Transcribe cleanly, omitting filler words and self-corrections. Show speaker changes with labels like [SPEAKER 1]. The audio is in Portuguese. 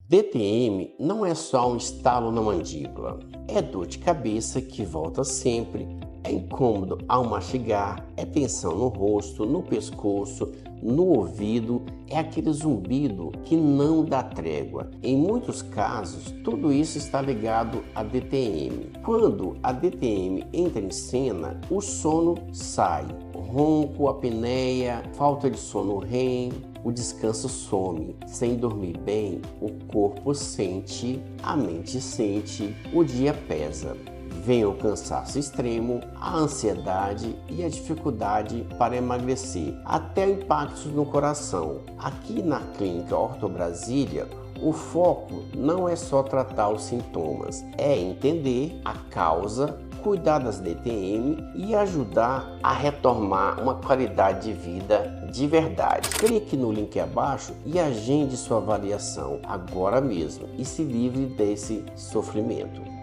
[SPEAKER 1] DTM não é só um estalo na mandíbula, é dor de cabeça que volta sempre, é incômodo ao mastigar, é tensão no rosto, no pescoço, no ouvido, é aquele zumbido que não dá trégua. Em muitos casos, tudo isso está ligado à DTM. Quando a DTM entra em cena, o sono sai, ronco, apneia, falta de sono REM, o descanso some. Sem dormir bem, o corpo sente, a mente sente, o dia pesa. Vem o cansaço extremo, a ansiedade e a dificuldade para emagrecer, até impactos no coração. Aqui na Clínica Orto Brasília, o foco não é só tratar os sintomas, é entender a causa, cuidar das DTM e ajudar a retomar uma qualidade de vida de verdade. Clique no link abaixo e agende sua avaliação agora mesmo e se livre desse sofrimento.